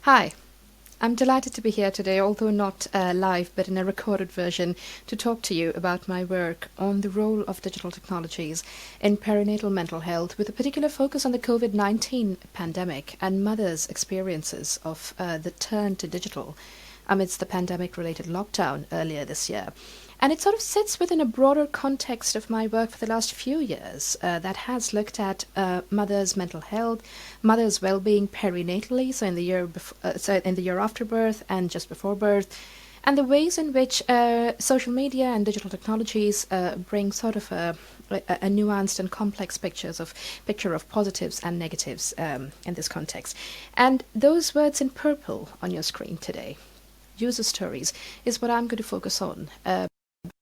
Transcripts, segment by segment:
Hi, I'm delighted to be here today, although not live, but in a recorded version, to talk to you about my work on the role of digital technologies in perinatal mental health, with a particular focus on the COVID-19 pandemic and mothers' experiences of the turn to digital amidst the pandemic related lockdown earlier this year. And it sort of sits within a broader context of my work for the last few years that has looked at mothers' mental health, mothers' well-being perinatally, so in in the year after birth and just before birth, and the ways in which social media and digital technologies bring sort of a nuanced and complex picture of positives and negatives in this context. And those words in purple on your screen today, user stories, is what I'm going to focus on.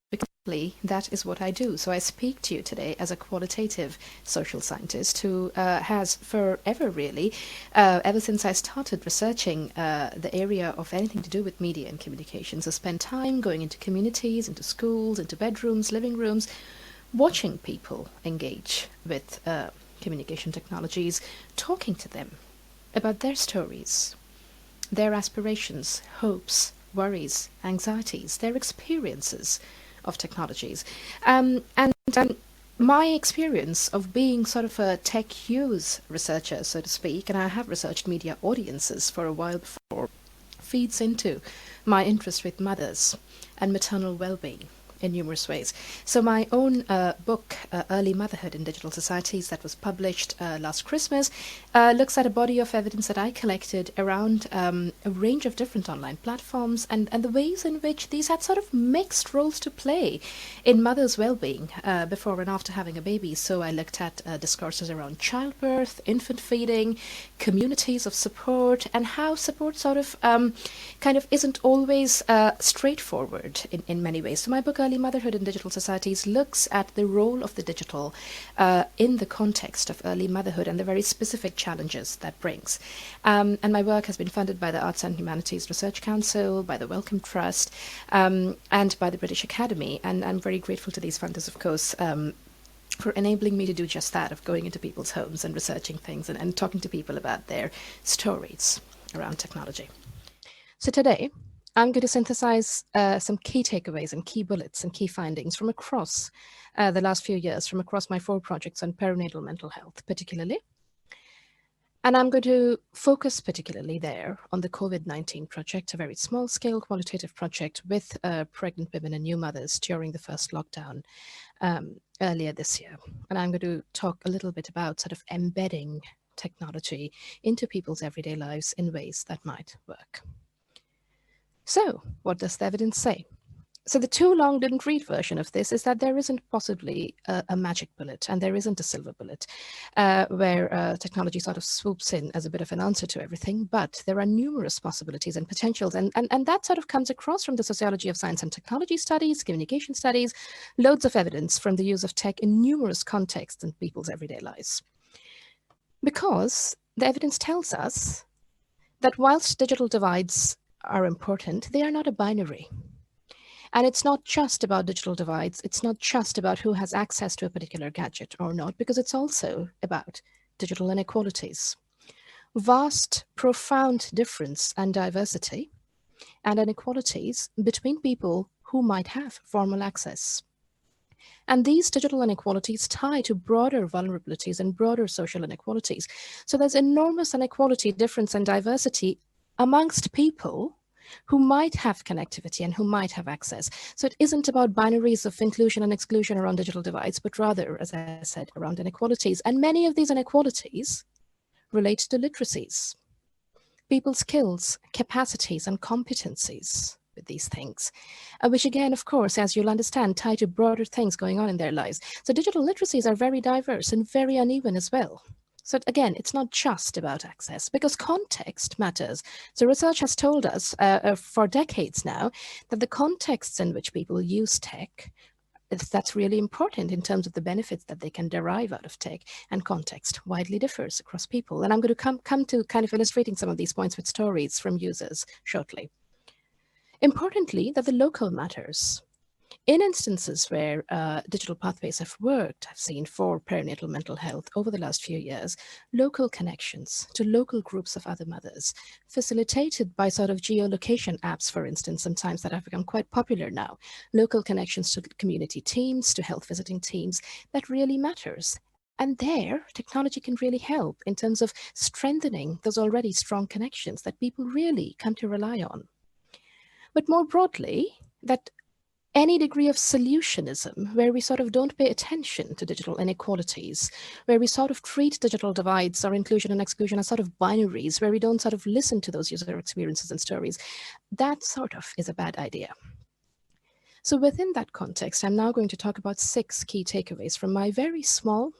Because that is what I do. So I speak to you today as a qualitative social scientist who has forever, really, ever since I started researching the area of anything to do with media and communications, I spent time going into communities, into schools, into bedrooms, living rooms, watching people engage with communication technologies, talking to them about their stories, their aspirations, hopes, worries, anxieties, their experiences of technologies. And my experience of being sort of a tech use researcher, so to speak, and I have researched media audiences for a while before, feeds into my interest with mothers and maternal well-being in numerous ways. So my own book, Early Motherhood in Digital Societies, that was published last Christmas, looks at a body of evidence that I collected around a range of different online platforms and the ways in which these had sort of mixed roles to play in mothers' well-being before and after having a baby. So I looked at discourses around childbirth, infant feeding, communities of support, and how support sort of kind of isn't always straightforward in many ways. So my book, Early Motherhood in Digital Societies, looks at the role of the digital in the context of early motherhood and the very specific challenges that brings. And my work has been funded by the Arts and Humanities Research Council, by the Wellcome Trust, and by the British Academy. And I'm very grateful to these funders, of course, for enabling me to do just that, of going into people's homes and researching things and talking to people about their stories around technology. So today, I'm going to synthesize some key takeaways and key bullets and key findings from across the last few years, from across my 4 projects on perinatal mental health, particularly. And I'm going to focus particularly there on the COVID-19 project, a very small-scale qualitative project with pregnant women and new mothers during the first lockdown earlier this year. And I'm going to talk a little bit about sort of embedding technology into people's everyday lives in ways that might work. So, what does the evidence say? So the too long didn't read version of this is that there isn't possibly a magic bullet, and there isn't a silver bullet where technology sort of swoops in as a bit of an answer to everything, but there are numerous possibilities and potentials, and that sort of comes across from the sociology of science and technology studies, communication studies, loads of evidence from the use of tech in numerous contexts in people's everyday lives. Because the evidence tells us that whilst digital divides are important, they are not a binary. And it's not just about digital divides. It's not just about who has access to a particular gadget or not, because it's also about digital inequalities. Vast, profound difference and diversity and inequalities between people who might have formal access. And these digital inequalities tie to broader vulnerabilities and broader social inequalities. So there's enormous inequality, difference, and diversity amongst people who might have connectivity and who might have access. So it isn't about binaries of inclusion and exclusion around digital divides, but rather, as I said, around inequalities. And many of these inequalities relate to literacies, people's skills, capacities, and competencies with these things, which again, of course, as you'll understand, tie to broader things going on in their lives. So digital literacies are very diverse and very uneven as well. So again, it's not just about access, because context matters. So research has told us for decades now that the contexts in which people use tech, that's really important in terms of the benefits that they can derive out of tech, and context widely differs across people. And I'm going to come to kind of illustrating some of these points with stories from users shortly. Importantly, that the local matters. In instances where digital pathways have worked, I've seen for perinatal mental health over the last few years, local connections to local groups of other mothers, facilitated by sort of geolocation apps, for instance, sometimes that have become quite popular now, local connections to community teams, to health visiting teams, that really matters. And there, technology can really help in terms of strengthening those already strong connections that people really come to rely on. But more broadly, that any degree of solutionism where we sort of don't pay attention to digital inequalities, where we sort of treat digital divides or inclusion and exclusion as sort of binaries, where we don't sort of listen to those user experiences and stories, that sort of is a bad idea. So within that context, I'm now going to talk about 6 key takeaways from my very small,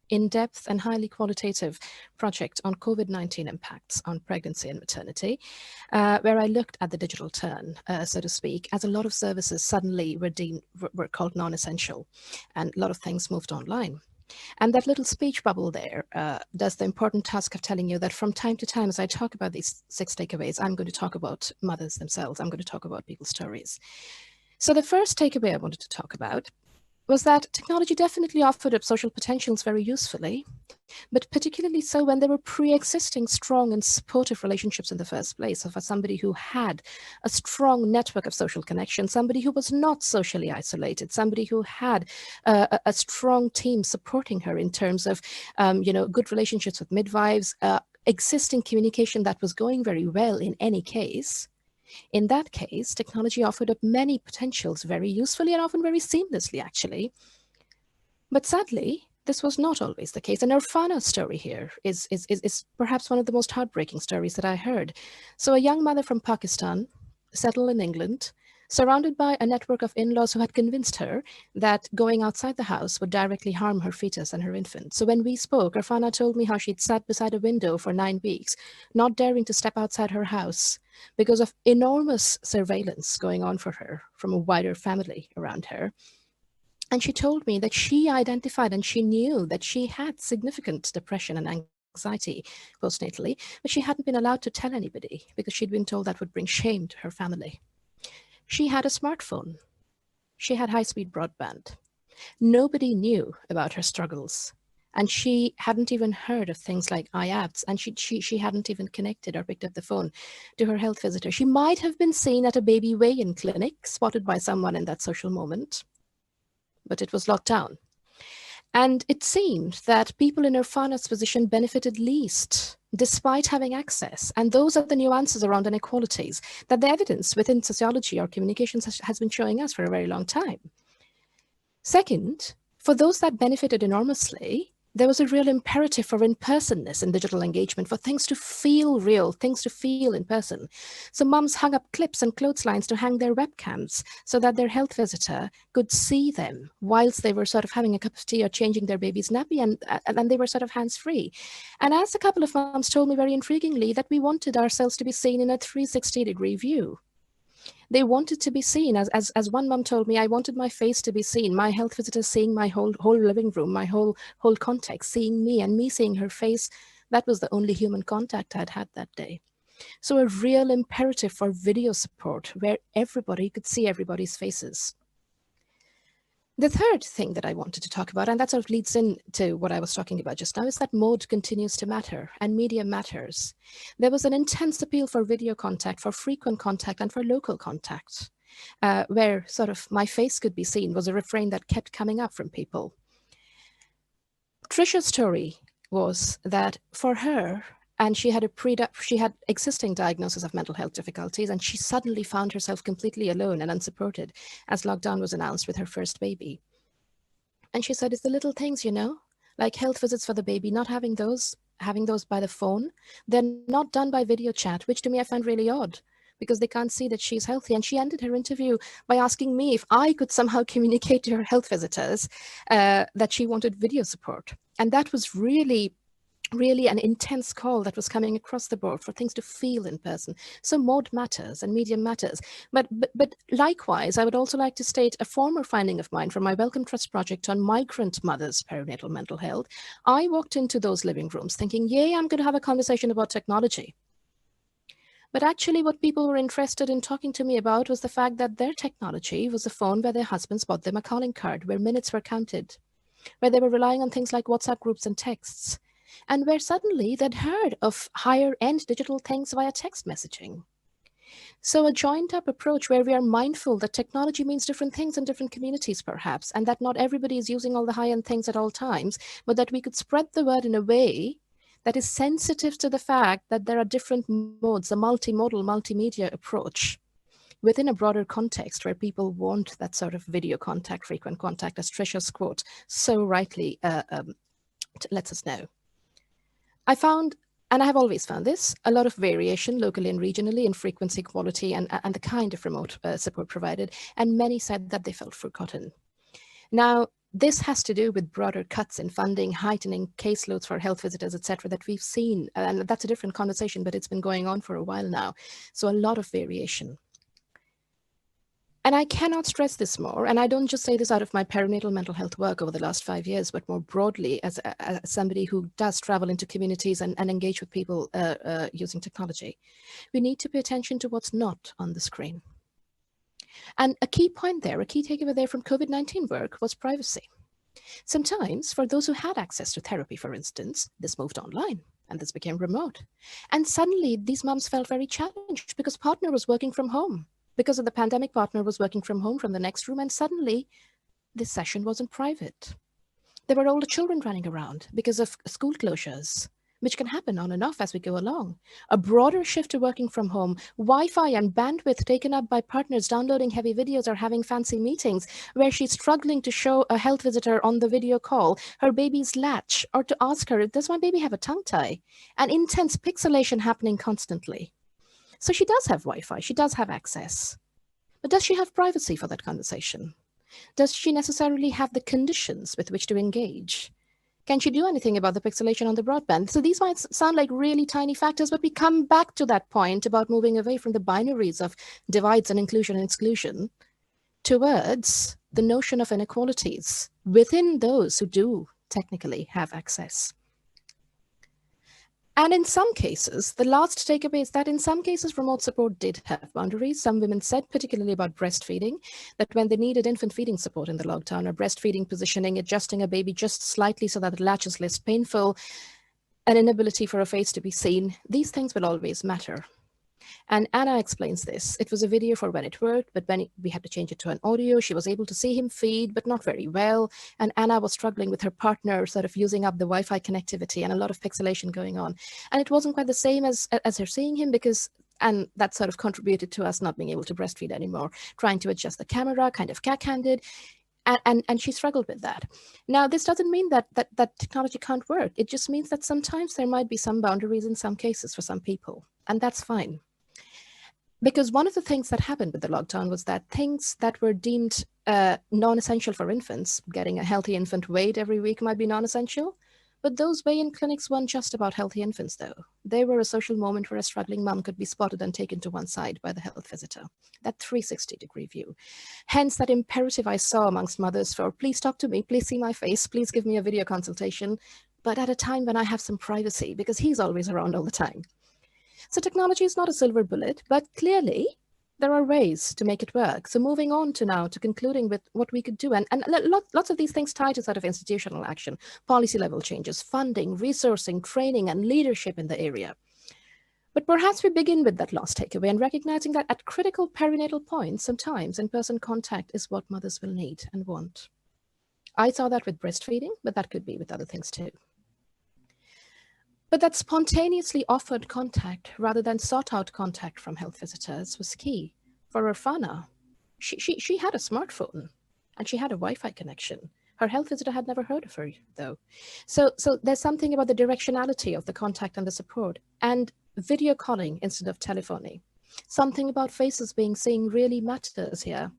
in-depth and highly qualitative project on COVID-19 impacts on pregnancy and maternity, where I looked at the digital turn, so to speak, as a lot of services suddenly were called non-essential, and a lot of things moved online. And that little speech bubble there does the important task of telling you that from time to time, as I talk about these 6 takeaways, I'm going to talk about mothers themselves. I'm going to talk about people's stories. So the first takeaway I wanted to talk about was that technology definitely offered up social potentials very usefully, but particularly so when there were pre-existing strong and supportive relationships in the first place. So for somebody who had a strong network of social connection, somebody who was not socially isolated, somebody who had a strong team supporting her in terms of, good relationships with midwives, existing communication that was going very well in any case. In that case, technology offered up many potentials very usefully and often very seamlessly, actually. But sadly, this was not always the case. And Irfana's story here is perhaps one of the most heartbreaking stories that I heard. So a young mother from Pakistan, settled in England, surrounded by a network of in-laws who had convinced her that going outside the house would directly harm her fetus and her infant. So when we spoke, Irfana told me how she'd sat beside a window for 9 weeks, not daring to step outside her house because of enormous surveillance going on for her from a wider family around her. And she told me that she identified and she knew that she had significant depression and anxiety postnatally, but she hadn't been allowed to tell anybody because she'd been told that would bring shame to her family. She had a smartphone. She had high-speed broadband. Nobody knew about her struggles. And she hadn't even heard of things like IAPs, and she hadn't even connected or picked up the phone to her health visitor. She might have been seen at a baby weigh-in clinic, spotted by someone in that social moment, but it was locked down. And it seemed that people in Irfana's position benefited least, despite having access. And those are the nuances around inequalities that the evidence within sociology or communications has been showing us for a very long time. Second, for those that benefited enormously, there was a real imperative for in-personness in digital engagement, for things to feel real, things to feel in person. So mums hung up clips and clotheslines to hang their webcams so that their health visitor could see them whilst they were sort of having a cup of tea or changing their baby's nappy, and they were sort of hands-free. And as a couple of mums told me very intriguingly, that we wanted ourselves to be seen in a 360-degree view. They wanted to be seen. As one mum told me, I wanted my face to be seen, my health visitor seeing my whole living room, my whole context, seeing me and me seeing her face. That was the only human contact I'd had that day. So a real imperative for video support where everybody could see everybody's faces. The third thing that I wanted to talk about, and that sort of leads into what I was talking about just now, is that mode continues to matter and media matters. There was an intense appeal for video contact, for frequent contact, and for local contact, where sort of my face could be seen was a refrain that kept coming up from people. Trisha's story was that for her, and she had existing diagnosis of mental health difficulties, and she suddenly found herself completely alone and unsupported as lockdown was announced with her first baby. And she said, it's the little things, like health visits for the baby, not having those by the phone. They're not done by video chat, which to me I find really odd because they can't see that she's healthy. And she ended her interview by asking me if I could somehow communicate to her health visitors that she wanted video support. And that was really an intense call that was coming across the board for things to feel in person. So mode matters and medium matters. But likewise, I would also like to state a former finding of mine from my Wellcome Trust project on migrant mothers' perinatal mental health. I walked into those living rooms thinking, yay, I'm going to have a conversation about technology. But actually, what people were interested in talking to me about was the fact that their technology was a phone where their husbands bought them a calling card, where minutes were counted, where they were relying on things like WhatsApp groups and texts, and where suddenly they'd heard of higher end digital things via text messaging. So, a joined up approach where we are mindful that technology means different things in different communities, perhaps, and that not everybody is using all the high end things at all times, but that we could spread the word in a way that is sensitive to the fact that there are different modes, a multimodal, multimedia approach within a broader context where people want that sort of video contact, frequent contact, as Trisha's quote so rightly lets us know. I found, and I have always found this, a lot of variation locally and regionally in frequency, quality, and the kind of remote support provided, and many said that they felt forgotten. Now, this has to do with broader cuts in funding, heightening caseloads for health visitors, etc., that we've seen, and that's a different conversation, but it's been going on for a while now. So a lot of variation. And I cannot stress this more, and I don't just say this out of my perinatal mental health work over the last 5 years, but more broadly as somebody who does travel into communities and engage with people using technology. We need to pay attention to what's not on the screen. And a key point there, a key takeaway there from COVID-19 work was privacy. Sometimes, for those who had access to therapy, for instance, this moved online and this became remote. And suddenly these moms felt very challenged because partner was working from home. Because of the pandemic, partner was working from home from the next room, and suddenly this session wasn't private. There were older children running around because of school closures, which can happen on and off as we go along. A broader shift to working from home, Wi-Fi and bandwidth taken up by partners downloading heavy videos or having fancy meetings where she's struggling to show a health visitor on the video call her baby's latch, or to ask her, does my baby have a tongue tie? And intense pixelation happening constantly. So she does have Wi-Fi, she does have access. But does she have privacy for that conversation? Does she necessarily have the conditions with which to engage? Can she do anything about the pixelation on the broadband? So these might sound like really tiny factors, but we come back to that point about moving away from the binaries of divides and inclusion and exclusion towards the notion of inequalities within those who do technically have access. And in some cases, the last takeaway is that in some cases, remote support did have boundaries. Some women said, particularly about breastfeeding, that when they needed infant feeding support in the lockdown or breastfeeding positioning, adjusting a baby just slightly so that the latch is less painful, an inability for a face to be seen, these things will always matter. And Anna explains this. It was a video for when it worked, but when we had to change it to an audio, she was able to see him feed, but not very well. And Anna was struggling with her partner, sort of using up the Wi-Fi connectivity and a lot of pixelation going on. And it wasn't quite the same as her seeing him because, and that sort of contributed to us not being able to breastfeed anymore, trying to adjust the camera, kind of cack-handed. And she struggled with that. Now, this doesn't mean that technology can't work. It just means that sometimes there might be some boundaries in some cases for some people, and that's fine. Because one of the things that happened with the lockdown was that things that were deemed non-essential for infants, getting a healthy infant weighed every week might be non-essential, but those weigh-in clinics weren't just about healthy infants, though. They were a social moment where a struggling mum could be spotted and taken to one side by the health visitor, that 360-degree view. Hence, that imperative I saw amongst mothers for, please talk to me, please see my face, please give me a video consultation, but at a time when I have some privacy, because he's always around all the time. So technology is not a silver bullet, but clearly there are ways to make it work. So moving on to now to concluding with what we could do, and lots of these things tie to sort of institutional action, policy level changes, funding, resourcing, training, and leadership in the area. But perhaps we begin with that last takeaway and recognizing that at critical perinatal points, sometimes in-person contact is what mothers will need and want. I saw that with breastfeeding, but that could be with other things too. But that spontaneously offered contact rather than sought out contact from health visitors was key. For Irfana, she had a smartphone and she had a Wi-Fi connection. Her health visitor had never heard of her, though. So there's something about the directionality of the contact and the support, and video calling instead of telephony. Something about faces being seen really matters here.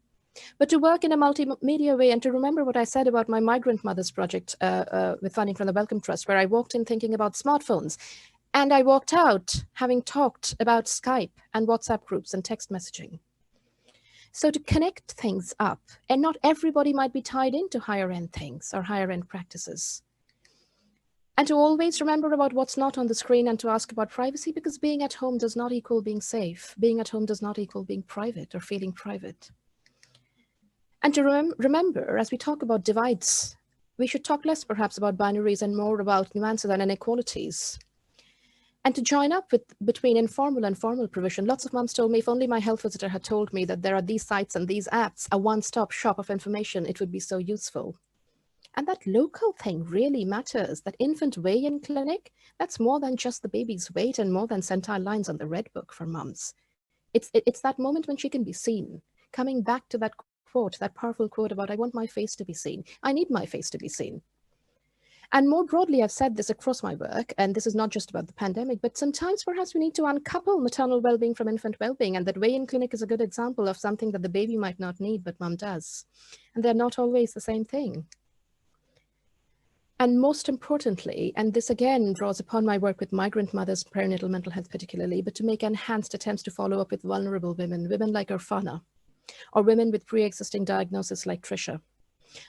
But to work in a multimedia way and to remember what I said about my migrant mothers project with funding from the Wellcome Trust, where I walked in thinking about smartphones and I walked out having talked about Skype and WhatsApp groups and text messaging. So to connect things up, and not everybody might be tied into higher end things or higher end practices. And to always remember about what's not on the screen and to ask about privacy, because being at home does not equal being safe. Being at home does not equal being private or feeling private. And to remember, as we talk about divides, we should talk less perhaps about binaries and more about nuances and inequalities. And to join up with between informal and formal provision. Lots of moms told me if only my health visitor had told me that there are these sites and these apps, a one-stop shop of information, it would be so useful. And that local thing really matters. That infant weigh-in clinic, that's more than just the baby's weight and more than centile lines on the red book for mums. It's that moment when she can be seen. Coming back to that quote, that powerful quote about, I want my face to be seen. I need my face to be seen. And more broadly, I've said this across my work, and this is not just about the pandemic, but sometimes perhaps we need to uncouple maternal well-being from infant well-being. And that weigh-in clinic is a good example of something that the baby might not need, but mum does. And they're not always the same thing. And most importantly, and this again draws upon my work with migrant mothers, perinatal mental health particularly, but to make enhanced attempts to follow up with vulnerable women, women like Irfana, or women with pre-existing diagnosis like Trisha,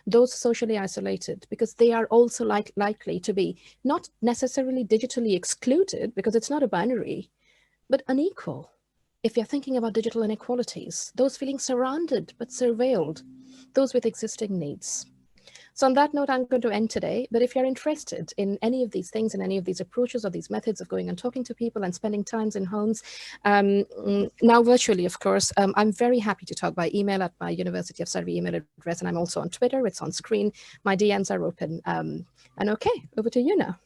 those socially isolated, because they are also likely to be not necessarily digitally excluded, because it's not a binary, but unequal. If you're thinking about digital inequalities, those feeling surrounded but surveilled, those with existing needs. So on that note, I'm going to end today. But if you're interested in any of these things and any of these approaches or these methods of going and talking to people and spending times in homes, now virtually, of course, I'm very happy to talk by email at my University of Surrey email address. And I'm also on Twitter. It's on screen. My DMs are open. And okay, over to you now.